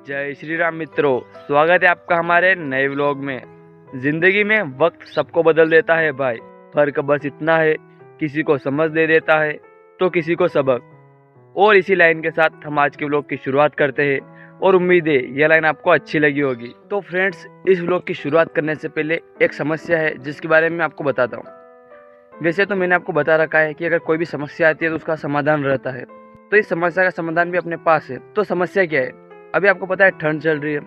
जय श्री राम मित्रों, स्वागत है आपका हमारे नए व्लॉग में। जिंदगी में वक्त सबको बदल देता है भाई, फर्क बस इतना है, किसी को समझ दे देता है तो किसी को सबक। और इसी लाइन के साथ हम आज के व्लॉग की शुरुआत करते हैं और उम्मीद है यह लाइन आपको अच्छी लगी होगी। तो फ्रेंड्स, इस व्लॉग की शुरुआत करने से पहले एक समस्या है जिसके बारे में आपको बताता हूँ। वैसे तो मैंने आपको बता रखा है कि अगर कोई भी समस्या आती है तो उसका समाधान रहता है, तो इस समस्या का समाधान भी अपने पास है। तो समस्या क्या है? अभी आपको पता है ठंड चल रही है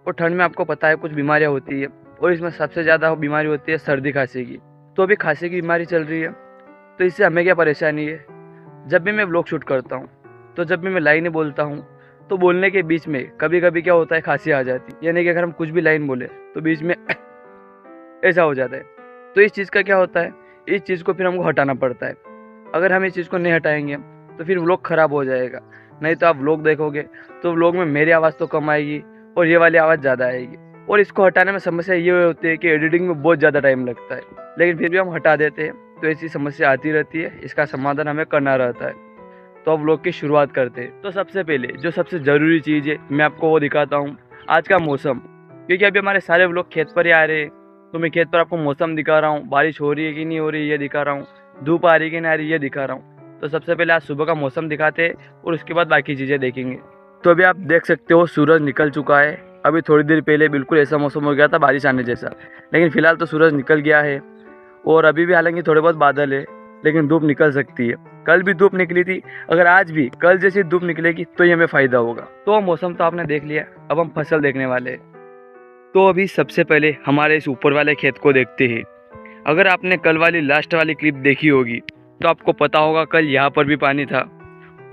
और ठंड में आपको पता है कुछ बीमारियां होती है और इसमें सबसे ज़्यादा बीमारी होती है सर्दी खांसी की। तो अभी खांसी की बीमारी चल रही है, तो इससे हमें क्या परेशानी है? जब भी मैं व्लॉग शूट करता हूँ, तो जब भी मैं लाइनें बोलता हूँ, तो बोलने के बीच में कभी कभी क्या होता है, खांसी आ जाती है। यानी कि अगर हम कुछ भी लाइन बोले तो बीच में ऐसा हो जाता है। तो इस चीज़ का क्या होता है, इस चीज़ को फिर हमको हटाना पड़ता है। अगर हम इस चीज़ को नहीं हटाएंगे तो फिर व्लॉग ख़राब हो जाएगा। नहीं तो आप व्लॉग देखोगे तो व्लॉग में मेरी आवाज़ तो कम आएगी और ये वाली आवाज़ ज़्यादा आएगी। और इसको हटाने में समस्या ये होती है कि एडिटिंग में बहुत ज़्यादा टाइम लगता है, लेकिन फिर भी हम हटा देते हैं। तो ऐसी समस्या आती रहती है, इसका समाधान हमें करना रहता है। तो अब व्लॉग की शुरुआत करते हैं। तो सबसे पहले जो सबसे ज़रूरी चीज़ है मैं आपको वो दिखाता हूँ, आज का मौसम। क्योंकि अभी हमारे सारे व्लॉग खेत पर ही आ रहे हैं, तो मैं खेत पर आपको मौसम दिखा रहा हूँ। बारिश हो रही है कि नहीं हो रही है ये दिखा रहा हूँ, धूप आ रही है कि नहीं आ रही है ये दिखा रहा हूँ। तो सबसे पहले आज सुबह का मौसम दिखाते हैं और उसके बाद बाकी चीज़ें देखेंगे। तो अभी आप देख सकते हो सूरज निकल चुका है। अभी थोड़ी देर पहले बिल्कुल ऐसा मौसम हो गया था बारिश आने जैसा, लेकिन फिलहाल तो सूरज निकल गया है। और अभी भी हालांकि थोड़े बहुत बादल है, लेकिन धूप निकल सकती है। कल भी धूप निकली थी, अगर आज भी कल जैसी धूप निकलेगी तो ये हमें फ़ायदा होगा। तो मौसम तो आपने देख लिया, अब हम फसल देखने वाले हैं। तो अभी सबसे पहले हमारे इस ऊपर वाले खेत को देखते हैं। अगर आपने कल वाली लास्ट वाली क्लिप देखी होगी तो आपको पता होगा कल यहाँ पर भी पानी था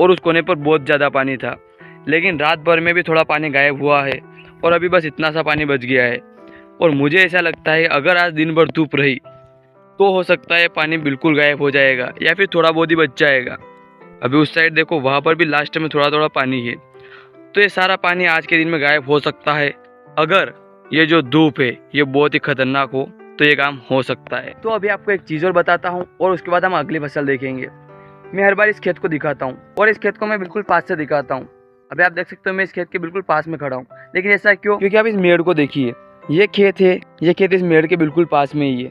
और उस कोने पर बहुत ज़्यादा पानी था, लेकिन रात भर में भी थोड़ा पानी गायब हुआ है और अभी बस इतना सा पानी बच गया है। और मुझे ऐसा लगता है अगर आज दिन भर धूप रही तो हो सकता है पानी बिल्कुल गायब हो जाएगा या फिर थोड़ा बहुत ही बच जाएगा। अभी उस साइड देखो, वहाँ पर भी लास्ट में थोड़ा थोड़ा पानी है। तो ये सारा पानी आज के दिन में गायब हो सकता है। अगर ये जो धूप है ये बहुत ही खतरनाक हो तो ये काम हो सकता है। तो अभी आपको एक चीज़ और बताता हूँ और उसके बाद हम अगली फसल देखेंगे। मैं हर बार इस खेत को दिखाता हूँ और इस खेत को मैं बिल्कुल पास से दिखाता हूँ। अभी आप देख सकते हो मैं इस खेत के बिल्कुल पास में खड़ा हूँ, लेकिन ऐसा क्यों? क्योंकि आप इस मेड़ को देखिए, ये खेत है, ये खेत इस मेड़ के बिल्कुल पास में ही है,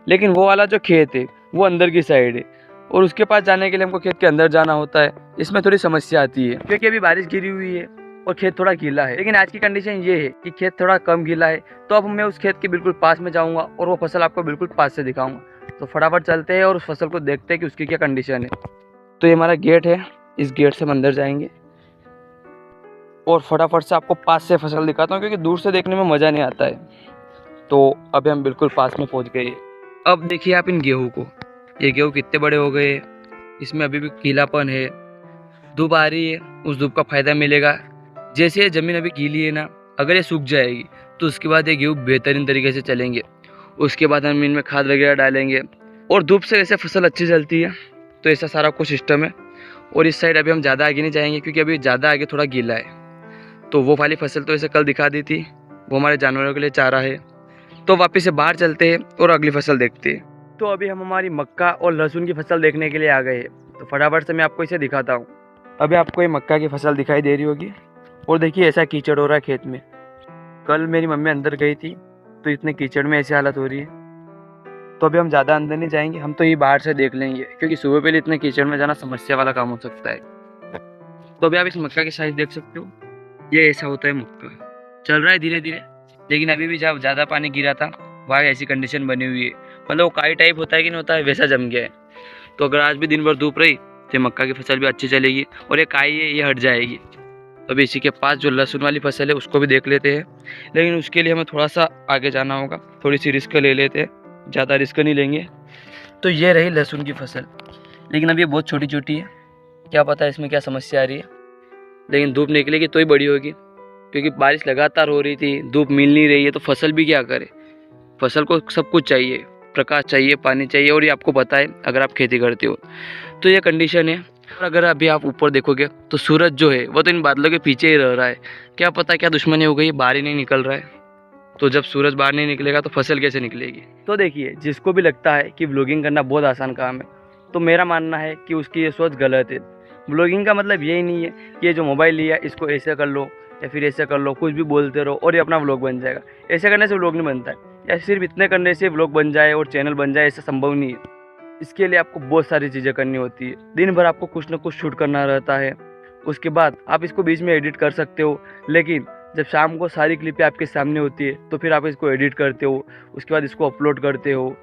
लेकिन वो वाला जो खेत है वो अंदर की साइड है और उसके पास जाने के लिए हमको खेत के अंदर जाना होता है। इसमें थोड़ी समस्या आती है क्योंकि अभी बारिश गिरी हुई है और खेत थोड़ा गीला है। लेकिन आज की कंडीशन ये है कि खेत थोड़ा कम गीला है, तो अब मैं उस खेत के बिल्कुल पास में जाऊंगा और वो फसल आपको बिल्कुल पास से दिखाऊंगा। तो फटाफट चलते हैं और उस फसल को देखते हैं कि उसकी क्या कंडीशन है। तो ये हमारा गेट है, इस गेट से हम अंदर जाएंगे और फटाफट से आपको पास से फसल दिखाता हूँ, क्योंकि दूर से देखने में मज़ा नहीं आता है। तो अभी हम बिल्कुल पास में पहुँच गए। अब देखिए आप इन गेहूँ को, ये गेहूँ कितने बड़े हो गए, इसमें अभी भी गीलापन है, धूप आ रही है, उस धूप का फ़ायदा मिलेगा। जैसे ये ज़मीन अभी गीली है ना, अगर ये सूख जाएगी तो उसके बाद ये गेहूँ बेहतरीन तरीके से चलेंगे। उसके बाद हम इनमें खाद वगैरह डालेंगे और धूप से वैसे फसल अच्छी चलती है। तो ऐसा सारा कुछ सिस्टम है। और इस साइड अभी हम ज़्यादा आगे नहीं जाएंगे क्योंकि अभी ज़्यादा आगे थोड़ा गीला है। तो वो वाली फसल तो ऐसे कल दिखा दी थी, वो हमारे जानवरों के लिए चारा है। तो वापस से बाहर चलते हैं और अगली फसल देखते हैं। तो अभी हम हमारी मक्का और लहसुन की फसल देखने के लिए आ गए हैं। तो फटाफट से मैं आपको इसे दिखाता हूँ। अभी आपको ये मक्का की फसल दिखाई दे रही होगी और देखिए ऐसा कीचड़ हो रहा है खेत में। कल मेरी मम्मी अंदर गई थी तो इतने कीचड़ में ऐसी हालत हो रही है। तो अभी हम ज़्यादा अंदर नहीं जाएंगे, हम तो ये बाहर से देख लेंगे, क्योंकि सुबह पहले इतने कीचड़ में जाना समस्या वाला काम हो सकता है। तो अभी आप इस मक्का की साइज देख सकते हो, ये ऐसा होता है मक्का। चल रहा है धीरे धीरे, लेकिन अभी भी जब ज़्यादा पानी गिरा था वहाँ ऐसी कंडीशन बनी हुई है। मतलब वो काई टाइप होता है कि नहीं होता है, वैसा जम गया है। तो अगर आज भी दिन भर धूप रही तो मक्का की फसल भी अच्छी चलेगी और ये काई है ये हट जाएगी। अभी इसी के पास जो लहसुन वाली फसल है उसको भी देख लेते हैं, लेकिन उसके लिए हमें थोड़ा सा आगे जाना होगा, थोड़ी सी रिस्क ले लेते हैं, ज़्यादा रिस्क नहीं लेंगे। तो ये रही लहसुन की फसल, लेकिन अब ये बहुत छोटी छोटी है, क्या पता है इसमें क्या समस्या आ रही है। लेकिन धूप निकलेगी तो ही बड़ी होगी, क्योंकि बारिश लगातार हो रही थी, धूप मिल नहीं रही है, तो फसल भी क्या करे। फसल को सब कुछ चाहिए, प्रकाश चाहिए, पानी चाहिए, और ये आपको पता है अगर आप खेती करते हो। तो ये कंडीशन है। और अगर अभी आप ऊपर देखोगे तो सूरज जो है वो तो इन बादलों के पीछे ही रह रहा है। क्या पता क्या दुश्मनी हो गई, बाहर ही नहीं निकल रहा है। तो जब सूरज बाहर नहीं निकलेगा तो फसल कैसे निकलेगी। तो देखिए, जिसको भी लगता है कि व्लॉगिंग करना बहुत आसान काम है, तो मेरा मानना है कि उसकी ये सोच गलत है। व्लॉगिंग का मतलब यही नहीं है कि ये जो मोबाइल लिया इसको ऐसे कर लो, या फिर ऐसे कर लो, कुछ भी बोलते रहो और ये अपना व्लॉग बन जाएगा। ऐसे करने से व्लॉग नहीं बनता है, या सिर्फ इतने करने से व्लॉग बन जाए और चैनल बन जाए, ऐसा संभव नहीं है। इसके लिए आपको बहुत सारी चीज़ें करनी होती है। दिन भर आपको कुछ ना कुछ शूट करना रहता है। उसके बाद आप इसको बीच में एडिट कर सकते हो, लेकिन जब शाम को सारी क्लिपें आपके सामने होती है तो फिर आप इसको एडिट करते हो, उसके बाद इसको अपलोड करते हो,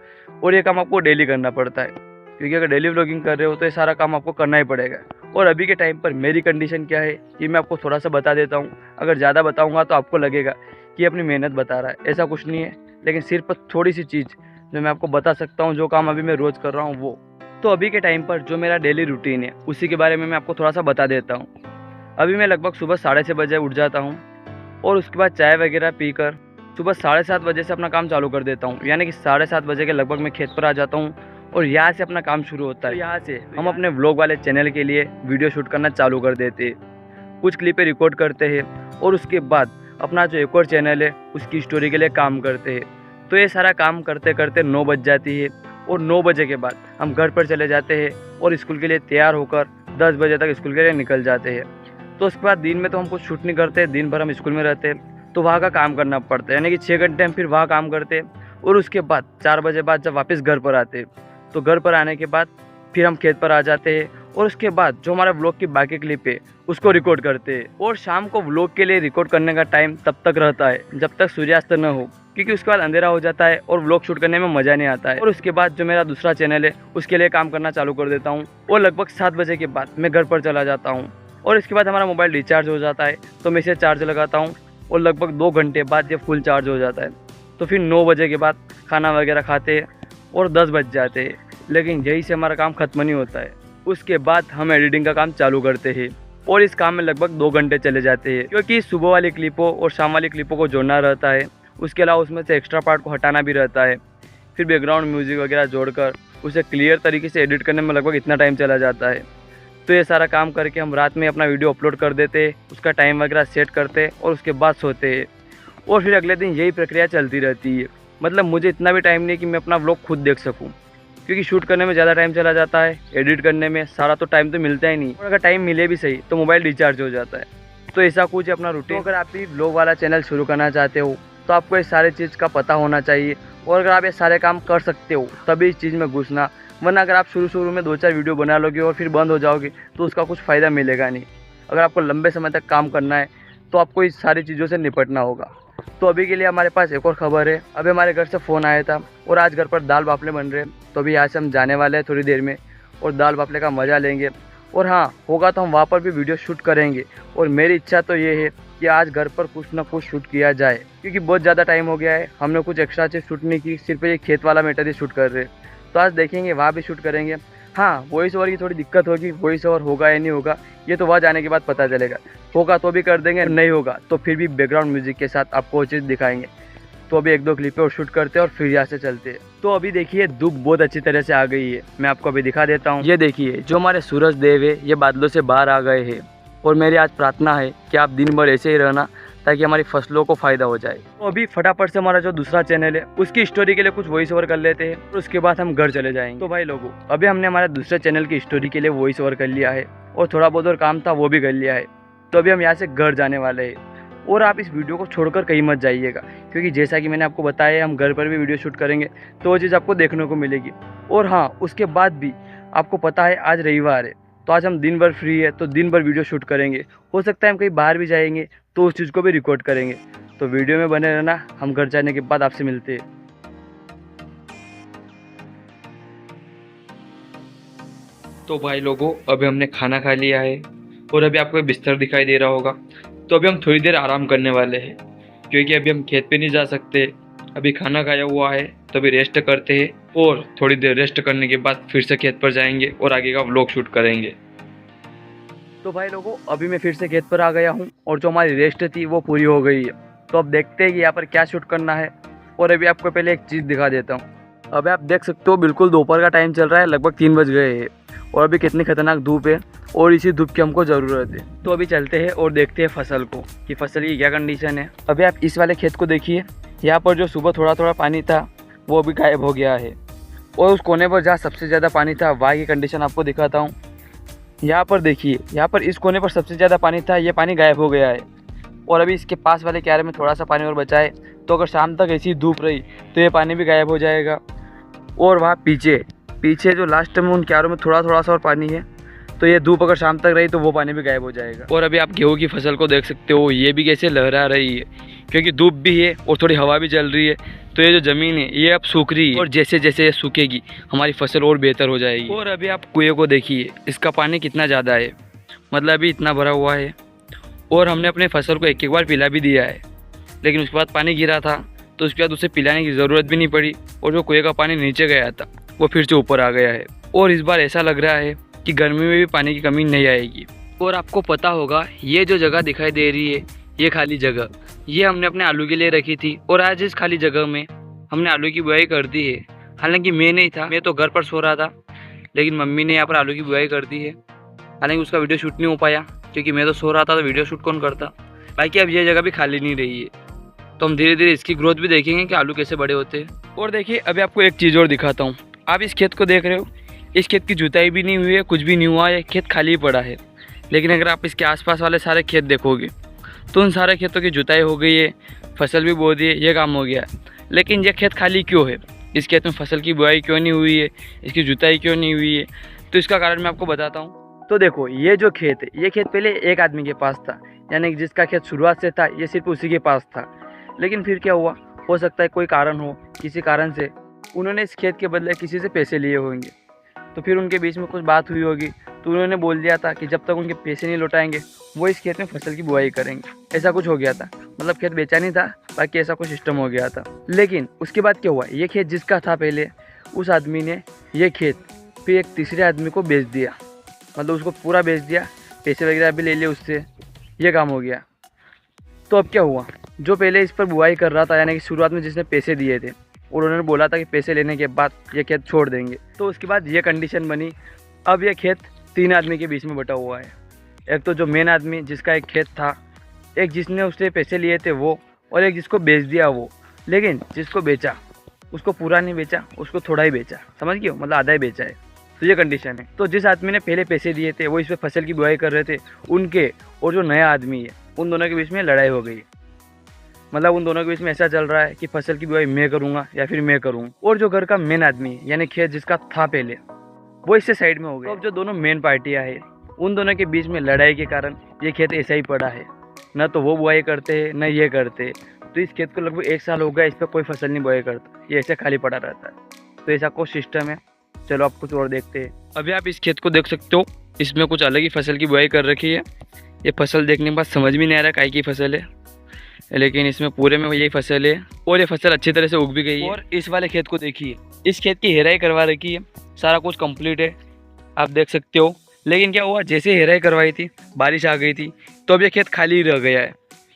और ये काम आपको डेली करना पड़ता है। क्योंकि अगर डेली व्लॉगिंग कर रहे हो तो ये सारा काम आपको करना ही पड़ेगा। और अभी के टाइम पर मेरी कंडीशन क्या है ये मैं आपको थोड़ा सा बता देता हूँ। अगर ज़्यादा बताऊँगा तो आपको लगेगा कि अपनी मेहनत बता रहा है, ऐसा कुछ नहीं है। लेकिन सिर्फ थोड़ी सी चीज़ जो मैं आपको बता सकता हूँ, जो काम अभी मैं रोज़ कर रहा हूँ वो। तो अभी के टाइम पर जो मेरा डेली रूटीन है उसी के बारे में मैं आपको थोड़ा सा बता देता हूँ। अभी मैं लगभग सुबह 6:30 बजे उठ जाता हूँ, और उसके बाद चाय वगैरह पीकर सुबह 7:30 बजे से अपना काम चालू कर देता हूँ। यानी कि 7:30 बजे के लगभग मैं खेत पर आ जाता हूँ, और यहाँ से अपना काम शुरू होता है। यहाँ से हम अपने व्लॉग वाले चैनल के लिए वीडियो शूट करना चालू कर देते हैं, कुछ क्लिपें रिकॉर्ड करते हैं, और उसके बाद अपना जो एक और चैनल है उसकी स्टोरी के लिए काम करते हैं। तो ये सारा काम करते करते 9 बज जाती है, और 9 बजे के बाद हम घर पर चले जाते हैं और स्कूल के लिए तैयार होकर 10 बजे तक स्कूल के लिए निकल जाते हैं। तो उसके बाद दिन में तो हम कुछ शूट नहीं करते, दिन भर हम स्कूल में रहते हैं, तो वहाँ का काम करना पड़ता है। यानी कि 6 घंटे हम फिर वहाँ काम करते हैं, और उसके बाद 4 बजे बाद जब वापस घर पर आते हैं तो घर पर आने के बाद फिर हम खेत पर आ जाते हैं, और उसके बाद जो हमारा व्लॉग की बाकी क्लिप है उसको रिकॉर्ड करते हैं। और शाम को व्लॉग के लिए रिकॉर्ड करने का टाइम तब तक रहता है जब तक सूर्यास्त न हो, क्योंकि उसके बाद अंधेरा हो जाता है और व्लॉग शूट करने में मज़ा नहीं आता है। और उसके बाद जो मेरा दूसरा चैनल है उसके लिए काम करना चालू कर देता हूँ, और लगभग 7 बजे के बाद मैं घर पर चला जाता हूँ। और इसके बाद हमारा मोबाइल रिचार्ज हो जाता है, तो मैं इसे चार्ज लगाता हूँ, और लगभग 2 घंटे बाद ये फुल चार्ज हो जाता है। तो फिर 9 बजे के बाद खाना वगैरह खाते हैं और 10 बज जाते हैं। लेकिन यही से हमारा काम ख़त्म नहीं होता है। उसके बाद हम एडिटिंग का काम चालू करते हैं, और इस काम में लगभग 2 घंटे चले जाते हैं, क्योंकि सुबह वाली क्लिपों और शाम वाली क्लिपों को जोड़ना रहता है। उसके अलावा उसमें से एक्स्ट्रा पार्ट को हटाना भी रहता है, फिर बैकग्राउंड म्यूज़िक वगैरह जोड़कर उसे क्लियर तरीके से एडिट करने में लगभग इतना टाइम चला जाता है। तो ये सारा काम करके हम रात में अपना वीडियो अपलोड कर देते हैं, उसका टाइम वगैरह सेट करते हैं, और उसके बाद सोते हैं। और फिर अगले दिन यही प्रक्रिया चलती रहती है। मतलब मुझे इतना भी टाइम नहीं कि मैं अपना व्लॉग खुद देख सकूं, क्योंकि शूट करने में ज़्यादा टाइम चला जाता है, एडिट करने में सारा तो टाइम तो मिलता ही नहीं, और अगर टाइम मिले भी सही तो मोबाइल रिचार्ज हो जाता है। तो ऐसा कुछ अपना रूटीन। अगर आप भी व्लॉग वाला चैनल शुरू करना चाहते हो तो आपको इस सारे चीज़ का पता होना चाहिए, और अगर आप ये सारे काम कर सकते हो तभी इस चीज़ में घुसना। वरना अगर आप शुरू में 2-4 वीडियो बना लोगे और फिर बंद हो जाओगे तो उसका कुछ फ़ायदा मिलेगा नहीं। अगर आपको लंबे समय तक काम करना है तो आपको इस सारी चीज़ों से निपटना होगा। तो अभी के लिए हमारे पास एक और ख़बर है। अभी हमारे घर से फ़ोन आया था, और आज घर पर दाल बाफले बन रहे हैं। तो अभी यहाँ से हम जाने वाले हैं थोड़ी देर में, और दाल बाफले का मज़ा लेंगे। और हाँ, होगा तो हम वहाँ पर भी वीडियो शूट करेंगे। और मेरी इच्छा तो ये है कि आज घर पर कुछ ना कुछ शूट किया जाए, क्योंकि बहुत ज़्यादा टाइम हो गया है, हमने कुछ एक्स्ट्रा चीज़ शूट नहीं की, सिर्फ ये खेत वाला मैटर ही शूट कर रहे हैं। तो आज देखेंगे, वहाँ भी शूट करेंगे। हाँ, वॉइस ओवर की थोड़ी दिक्कत होगी, वॉइस ओवर होगा या नहीं होगा ये तो वहाँ जाने के बाद पता चलेगा। होगा तो भी कर देंगे, नहीं होगा तो फिर भी बैकग्राउंड म्यूजिक के साथ आपको वो चीज़ दिखाएंगे। तो अभी 1-2 क्लिपें और शूट करते हैं और फिर यहाँ से चलते हैं। तो अभी देखिए धूप बहुत अच्छी तरह से आ गई है, मैं आपको अभी दिखा देता हूँ। ये देखिए जो हमारे सूरज देव है ये बादलों से बाहर आ गए हैं, और मेरी आज प्रार्थना है कि आप दिन भर ऐसे ही रहना ताकि हमारी फसलों को फ़ायदा हो जाए। तो अभी फटाफट से हमारा जो दूसरा चैनल है उसकी स्टोरी के लिए कुछ वॉइस ओवर कर लेते हैं, और उसके बाद हम घर चले जाएंगे। तो भाई लोगों, अभी हमने हमारे दूसरे चैनल की स्टोरी के लिए वॉइस ओवर कर लिया है, और थोड़ा बहुत और काम था वो भी कर लिया है। तो अभी हम यहाँ से घर जाने वाले हैं, और आप इस वीडियो को छोड़कर कहीं मत जाइएगा, क्योंकि जैसा कि मैंने आपको बताया हम घर पर भी वीडियो शूट करेंगे, तो वो चीज़ आपको देखने को मिलेगी। और हाँ, उसके बाद भी आपको पता है आज रविवार है, तो आज हम दिन भर फ्री है, तो दिन भर वीडियो शूट करेंगे। हो सकता है हम कहीं बाहर भी जाएंगे तो उस चीज़ को भी रिकॉर्ड करेंगे। तो वीडियो में बने रहना, हम घर जाने के बाद आपसे मिलते हैं। तो भाई लोगों, अभी हमने खाना खा लिया है, और अभी आपको बिस्तर दिखाई दे रहा होगा। तो अभी हम थोड़ी देर आराम करने वाले हैं, क्योंकि अभी हम खेत पे नहीं जा सकते। अभी खाना खाया हुआ है तो अभी रेस्ट करते हैं, और थोड़ी देर रेस्ट करने के बाद फिर से खेत पर जाएंगे और आगे का व्लॉग शूट करेंगे। तो भाई लोगों, अभी मैं फिर से खेत पर आ गया हूँ, और जो हमारी रेस्ट थी वो पूरी हो गई है। तो अब देखते हैं कि यहाँ पर क्या शूट करना है। और अभी आपको पहले एक चीज़ दिखा देता हूँ। अभी आप देख सकते हो बिल्कुल दोपहर का टाइम चल रहा है, लगभग 3 बज गए हैं, और अभी कितनी खतरनाक धूप है, और इसी धूप की हमको ज़रूरत है। तो अभी चलते हैं और देखते हैं फसल को कि फसल की क्या कंडीशन है। अभी आप इस वाले खेत को देखिए, यहाँ पर जो सुबह थोड़ा थोड़ा पानी था वो अभी गायब हो गया है, और उस कोने पर जहाँ सबसे ज़्यादा पानी था वहाँ की कंडीशन आपको दिखाता हूँ। यहाँ पर देखिए, यहाँ पर इस कोने पर सबसे ज़्यादा पानी था, ये पानी गायब हो गया है। और अभी इसके पास वाले क्यारे में थोड़ा सा पानी और बचा है, तो अगर शाम तक ऐसी धूप रही तो ये पानी भी गायब हो जाएगा। और वहाँ पीछे जो लास्ट में उन क्यारों में थोड़ा सा और पानी है, तो ये धूप अगर शाम तक रही तो वो पानी भी गायब हो जाएगा। और अभी आप गेहूँ की फसल को देख सकते हो, ये भी कैसे लहरा रही है, क्योंकि धूप भी है और थोड़ी हवा भी चल रही है। तो ये जो ज़मीन है ये अब सूख रही है, और जैसे जैसे ये सूखेगी हमारी फसल और बेहतर हो जाएगी। और अभी आप कुएँ को देखिए, इसका पानी कितना ज़्यादा है, मतलब अभी इतना भरा हुआ है। और हमने अपने फसल को एक बार पिला भी दिया है, लेकिन उसके बाद पानी गिरा था, तो उसके बाद उसे पिलाने की ज़रूरत भी नहीं पड़ी, और जो कुएँ का पानी नीचे गया था वो फिर से ऊपर आ गया है। और इस बार ऐसा लग रहा है कि गर्मी में भी पानी की कमी नहीं आएगी। और आपको पता होगा, ये जो जगह दिखाई दे रही है, ये खाली जगह, ये हमने अपने आलू के लिए रखी थी। और आज इस खाली जगह में हमने आलू की बुआई कर दी है। हालांकि मैं नहीं था, मैं तो घर पर सो रहा था, लेकिन मम्मी ने यहाँ पर आलू की बुआई कर दी है। हालांकि उसका वीडियो शूट नहीं हो पाया, क्योंकि मैं तो सो रहा था, तो वीडियो शूट कौन करता। बाकी अब ये जगह भी खाली नहीं रही है, तो हम धीरे धीरे इसकी ग्रोथ भी देखेंगे कि आलू कैसे बड़े होते हैं। और देखिए, अभी आपको एक चीज़ और दिखाता हूँ। आप इस खेत को देख रहे हो, इस खेत की जुताई भी नहीं हुई है, कुछ भी नहीं हुआ है, खेत खाली ही पड़ा है। लेकिन अगर आप इसके आसपास वाले सारे खेत देखोगे तो उन सारे खेतों की जुताई हो गई है, फसल भी बो दी है, ये काम हो गया है। लेकिन ये खेत खाली क्यों है, इस खेत में फसल की बुआई क्यों नहीं हुई है, इसकी जुताई क्यों नहीं हुई है, तो इसका कारण मैं आपको बताता हूँ। तो देखो, ये जो खेत है, ये खेत पहले एक आदमी के पास था, यानी कि जिसका खेत शुरुआत से था ये सिर्फ उसी के पास था। लेकिन फिर क्या हुआ, हो सकता है कोई कारण हो, किसी कारण से उन्होंने इस खेत के बदले किसी से पैसे लिए होंगे। तो फिर उनके बीच में कुछ बात हुई होगी, तो उन्होंने बोल दिया था कि जब तक उनके पैसे नहीं लौटाएंगे वो इस खेत में फसल की बुआई करेंगे। ऐसा कुछ हो गया था, मतलब खेत बेचा नहीं था, बाकी ऐसा कुछ सिस्टम हो गया था। लेकिन उसके बाद क्या हुआ, ये खेत जिसका था पहले, उस आदमी ने ये खेत फिर एक तीसरे आदमी को बेच दिया, मतलब उसको पूरा बेच दिया, पैसे वगैरह भी ले लिए उससे, ये काम हो गया। तो अब क्या हुआ, जो पहले इस पर बुआई कर रहा था, यानी कि शुरुआत में जिसने पैसे दिए थे, और उन्होंने बोला था कि पैसे लेने के बाद ये खेत छोड़ देंगे, तो उसके बाद ये कंडीशन बनी। अब ये खेत 3 आदमी के बीच में बटा हुआ है। एक तो जो मेन आदमी जिसका एक खेत था, एक जिसने उससे पैसे लिए थे वो, और एक जिसको बेच दिया वो। लेकिन जिसको बेचा उसको पूरा नहीं बेचा, उसको थोड़ा ही बेचा, समझ गए हो, मतलब आधा ही बेचा है। तो ये कंडीशन है। तो जिस आदमी ने पहले पैसे दिए थे, वो इस पर फसल की बुआई कर रहे थे, उनके और जो नया आदमी है, उन दोनों के बीच में लड़ाई हो गई। मतलब उन दोनों के बीच में ऐसा चल रहा है कि फसल की बुआई मैं करूँगा या फिर मैं करूँगा। और जो घर का मेन आदमी है, यानी खेत जिसका था पहले, वो इससे साइड में हो गया। तो अब जो दोनों मेन पार्टियां हैं, उन दोनों के बीच में लड़ाई के कारण ये खेत ऐसा ही पड़ा है, न तो वो बुआई करते हैं न ये करते। तो इस खेत को लगभग 1 साल हो गया, इस पर कोई फसल नहीं बुआई करता, ये ऐसे खाली पड़ा रहता है। तो ऐसा कुछ सिस्टम है। चलो आप कुछ और देखते हैं। अभी आप इस खेत को देख सकते हो, इसमें कुछ अलग ही फसल की बुआई कर रखी है। ये फसल देखने के बाद समझ भी नहीं आ रहा काय की फसल है, लेकिन इसमें पूरे में यही फसल है, और ये फसल अच्छी तरह से उग भी गई है। और इस वाले खेत को देखिए, इस खेत की हेराई करवा रखी है, सारा कुछ कंप्लीट है, आप देख सकते हो। लेकिन क्या हुआ, जैसे हेराई करवाई थी बारिश आ गई थी, तो अब ये खेत खाली रह गया है।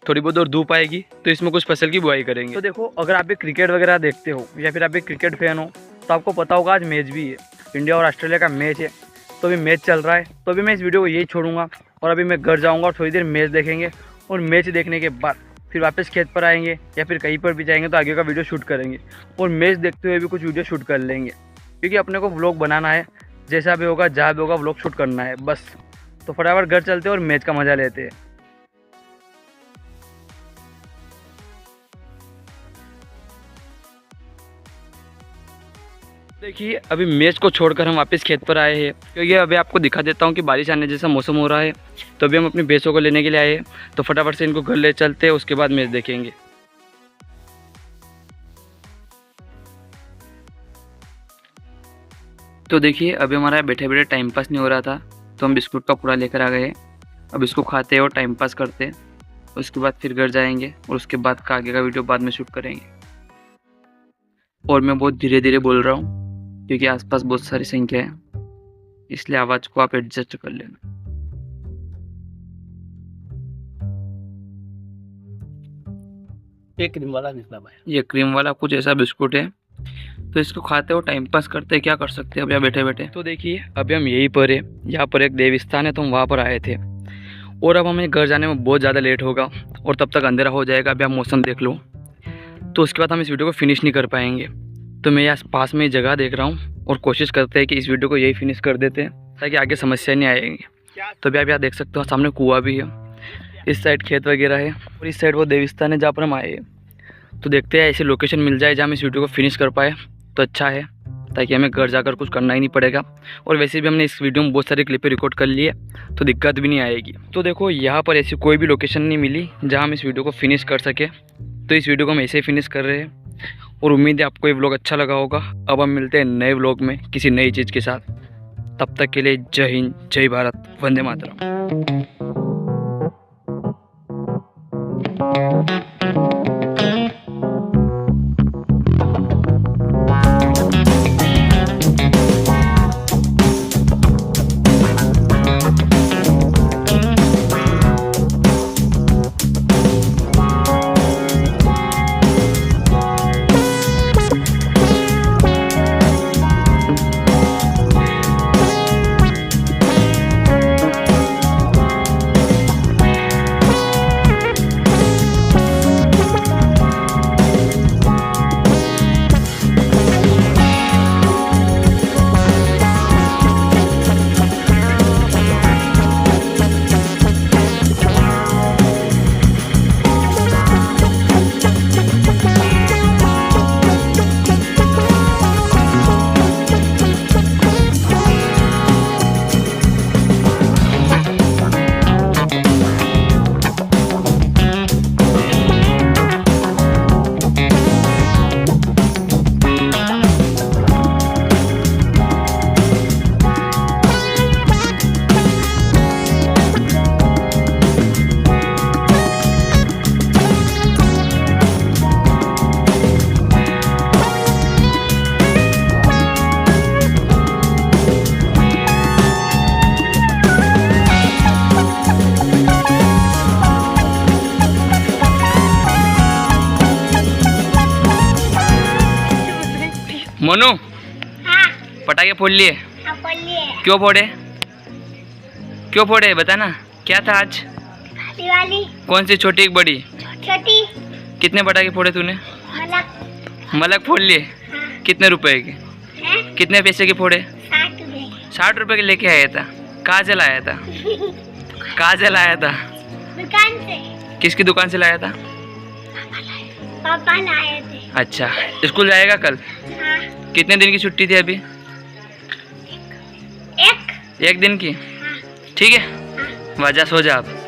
थोड़ी बहुत और धूप आएगी तो इसमें कुछ फसल की बुआई करेंगे। तो देखो, अगर आप भी क्रिकेट वगैरह देखते हो या फिर आप भी क्रिकेट फैन हो, तो आपको पता होगा आज मैच भी है, इंडिया और ऑस्ट्रेलिया का मैच है। तो अभी मैच चल रहा है, तो अभी मैं इस वीडियो को यही छोड़ूंगा, और अभी मैं घर जाऊँगा और थोड़ी देर मैच देखेंगे, और मैच देखने के बाद फिर वापस खेत पर आएंगे या फिर कहीं पर भी जाएंगे तो आगे का वीडियो शूट करेंगे, और मैच देखते हुए भी कुछ वीडियो शूट कर लेंगे, क्योंकि अपने को व्लॉग बनाना है। जैसा भी होगा, जहाँ भी होगा, व्लॉग शूट करना है बस। तो फटाफट घर चलते हैं और मैच का मज़ा लेते हैं। देखिए, अभी मैच को छोड़कर हम वापस खेत पर आए हैं, क्योंकि अभी आपको दिखा देता हूँ कि बारिश आने जैसा मौसम हो रहा है। तो अभी हम अपनी भैंसों को लेने के लिए आए हैं, तो फटाफट से इनको घर ले चलते हैं, उसके बाद मैच देखेंगे। तो देखिए, अभी हमारा बैठे बैठे टाइम पास नहीं हो रहा था, तो हम बिस्कुट का पूरा लेकर आ गए। अब इसको खाते हैं और टाइम पास करते हैं, उसके बाद फिर घर जाएंगे, और उसके बाद का आगे का वीडियो बाद में शूट करेंगे। और मैं बहुत धीरे धीरे बोल रहा हूँ, क्योंकि आसपास बहुत सारी संख्या है, इसलिए आवाज़ को आप एडजस्ट कर लेना। ये क्रीम वाला निकला भाई, ये क्रीम वाला कुछ ऐसा बिस्कुट है, तो इसको खाते हो टाइम पास करते हैं, क्या कर सकते हैं अब यहाँ बैठे बैठे। तो देखिए, अभी हम यहीं पर है, यहाँ पर एक देव स्थान है, तो हम वहाँ पर आए थे, और अब हमें घर जाने में बहुत ज़्यादा लेट होगा, और तब तक अंधेरा हो जाएगा। अभी आप मौसम देख लो, तो उसके बाद हम इस वीडियो को फिनिश नहीं कर पाएंगे। तो मैं यहाँ पास में ही जगह देख रहा हूँ, और कोशिश करते हैं कि इस वीडियो को यही फिनिश कर देते हैं, ताकि आगे समस्या नहीं आएगी। तो अभी आप यहाँ देख सकते हो, सामने कुआं भी है, इस साइड खेत वगैरह है और इस साइड वो देवस्थान है जहाँ पर हम आए हैं। तो देखते हैं ऐसी लोकेशन मिल जाए जहाँ हम इस वीडियो को फिनिश कर पाए तो अच्छा है, ताकि हमें घर जाकर कुछ करना ही नहीं पड़ेगा। और वैसे भी हमने इस वीडियो में बहुत सारी क्लिपें रिकॉर्ड कर ली है तो दिक्कत भी नहीं आएगी। तो देखो यहाँ पर ऐसी कोई भी लोकेशन नहीं मिली जहाँ हम इस वीडियो को फिनिश कर सके, तो इस वीडियो को हम ऐसे ही फिनिश कर रहे हैं और उम्मीद है आपको ये व्लॉग अच्छा लगा होगा। अब हम मिलते हैं नए व्लॉग में किसी नई चीज़ के साथ। तब तक के लिए जय हिंद, जय भारत, वंदे मातरम। मोनू, हाँ, पटाखे फोड़ लिए? हाँ, बोलिए। क्यों फोड़े? क्यों फोड़े बता ना, क्या था आज? दिवाली कौन सी, छोटी एक बड़ी? छोटी कितने पटाखे फोड़े तूने? मतलब मलक फोड़ लिए? हाँ, कितने रुपए के? है कितने पैसे के फोड़े? 60 रुपए 60 रुपए के लेके आया था? कहाँ से लाया था? कहाँ से लाया था? दुकान से किसकी दुकान से लाया था? पापा लाए थे। अच्छा, स्कूल जाएगा कल? हाँ, कितने दिन की छुट्टी थी अभी? एक एक दिन की? हाँ, ठीक है, हाँ। वजह सो जा आप।